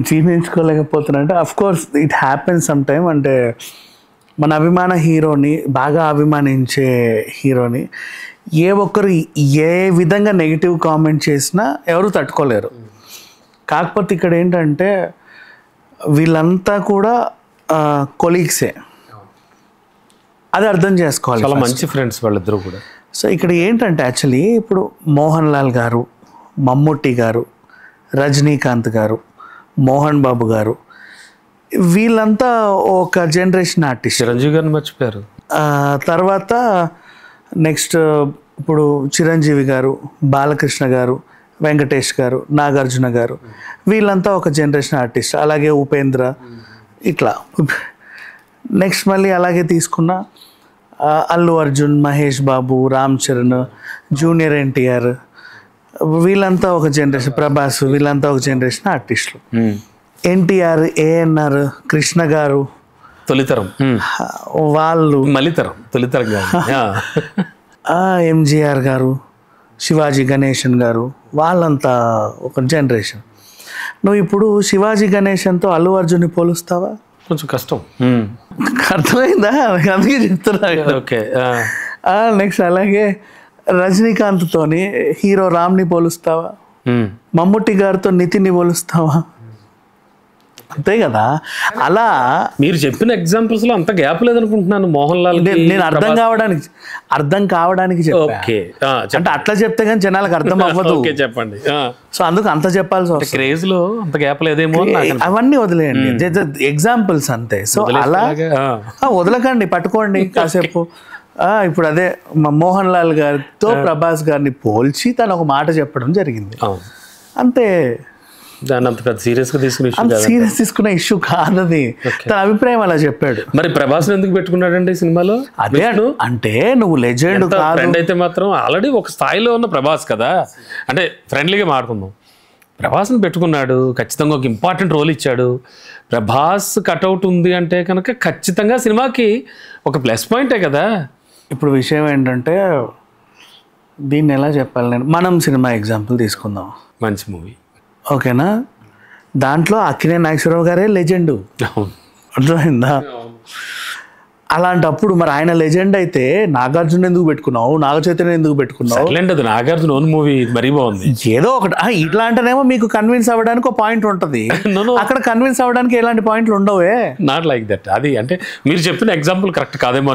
జీర్ణించుకోలేకపోతున్నా అంటే of course it happens some time. అంటే మన అభిమాన హీరోని, బాగా అభిమానించే హీరోని ఏ ఒక్కరు ఏ విధంగా నెగిటివ్ కామెంట్ చేసినా ఎవరు తట్టుకోలేరు. కాకపోతే ఇక్కడ ఏంటంటే వీళ్ళంతా కూడా కొలీగ్సే, అది అర్థం చేసుకోవాలి. చాలా మంచి ఫ్రెండ్స్ వాళ్ళిద్దరూ కూడా. సో ఇక్కడ ఏంటంటే యాక్చువల్లీ ఇప్పుడు మోహన్ లాల్ గారు, మమ్ముట్టి గారు, రజనీకాంత్ గారు, మోహన్ బాబు గారు, వీళ్ళంతా ఒక జనరేషన్ ఆర్టిస్ట్. చిరంజీవి గారిని మర్చిపోయారు. తర్వాత నెక్స్ట్ ఇప్పుడు చిరంజీవి గారు, బాలకృష్ణ గారు, వెంకటేష్ గారు, నాగార్జున గారు, వీళ్ళంతా ఒక జనరేషన్ ఆర్టిస్ట్. అలాగే ఉపేంద్ర, ఇట్లా. నెక్స్ట్ మళ్ళీ అలాగే తీసుకున్న అల్లు అర్జున్, మహేష్ బాబు, రామ్ చరణ్, జూనియర్ ఎన్టీఆర్, వీళ్ళంతా ఒక జనరేషన్. ప్రభాస్, వీళ్ళంతా ఒక జనరేషన్ ఆర్టిస్టులు. ఎన్టీఆర్, ఏఎన్ఆర్, కృష్ణ గారు తొలితరం, వాళ్ళు మలితరం, తొలితరం ఎంజీఆర్ గారు, శివాజీ గణేశన్ గారు, వాళ్ళంతా ఒక జనరేషన్. నువ్వు ఇప్పుడు శివాజీ గణేశన్తో అల్లు అర్జున్ని పోలుస్తావా? కొంచెం కష్టం. అర్థమైందా? అందుకే చెప్తున్నా. ఓకే. నెక్స్ట్ అలాగే రజనీకాంత్తోని హీరో రామ్ని పోలుస్తావా? మమ్ముట్టి గారితో నితిన్ని పోలుస్తావా? అంతే కదా. అలా మీరు చెప్పిన ఎగ్జాంపుల్స్ లో అంత గ్యాప్ లేదనుకుంటున్నాను. మోహన్ లాల్ నేను అర్థం కావడానికి చెప్పా. అంటే అట్లా చెప్తే కానీ జనాలకు అర్థం అవ్వదు. చెప్పండి. సో అందుకు అంత చెప్పాల్సి వస్తుంది. క్రేజ్ లో అంత గ్యాప్ లేదేమో. అవన్నీ వదిలేయండి, ఎగ్జాంపుల్స్ అంతే. సో అలా వదలకండి, పట్టుకోండి కాసేపు. ఇప్పుడు అదే మోహన్ లాల్ గారితో ప్రభాస్ గారిని పోల్చి తను ఒక మాట చెప్పడం జరిగింది, అంతే. దాన్ని అంత పెద్ద సీరియస్గా తీసుకున్న ఇష్యూ కాదది. తన అభిప్రాయం అలా చెప్పాడు. మరి ప్రభాస్ ఎందుకు పెట్టుకున్నాడండి సినిమాలో? అదే అంటే నువ్వు లెజెండ్ ఫ్రెండ్ అయితే మాత్రం ఆల్రెడీ ఒక స్థాయిలో ఉన్న ప్రభాస్ కదా. అంటే ఫ్రెండ్లీగా మాట్లాడుకుందాం. ప్రభాస్ని పెట్టుకున్నాడు, ఖచ్చితంగా ఒక ఇంపార్టెంట్ రోల్ ఇచ్చాడు. ప్రభాస్ కట్అవుట్ ఉంది అంటే కనుక ఖచ్చితంగా సినిమాకి ఒక ప్లస్ పాయింటే కదా. ఇప్పుడు విషయం ఏంటంటే దీన్ని ఎలా చెప్పాలి, నేను మనం సినిమా ఎగ్జాంపుల్ తీసుకుందాం. మంచి మూవీ, ఓకేనా. దాంట్లో అక్కినేని నాగేశ్వరరావు గారే లెజెండు, అర్థమైందా? అలాంటప్పుడు మరి ఆయన లెజెండ్ అయితే నాగార్జున ఎందుకు పెట్టుకున్నావు, నాగ చైతన్య ఎందుకు పెట్టుకున్నావు? అది నాగార్జున ఓన్ మూవీ, మరీ బాగుంది. ఏదో ఒకటి ఇట్లా అంటేనేమో మీకు కన్విన్స్ అవ్వడానికి ఒక పాయింట్ ఉంటుంది, అక్కడ కన్విన్స్ అవ్వడానికి ఎలాంటి పాయింట్లు ఉండవే. Not like that. అది అంటే మీరు చెప్పిన ఎగ్జాంపుల్ కరెక్ట్ కాదేమో.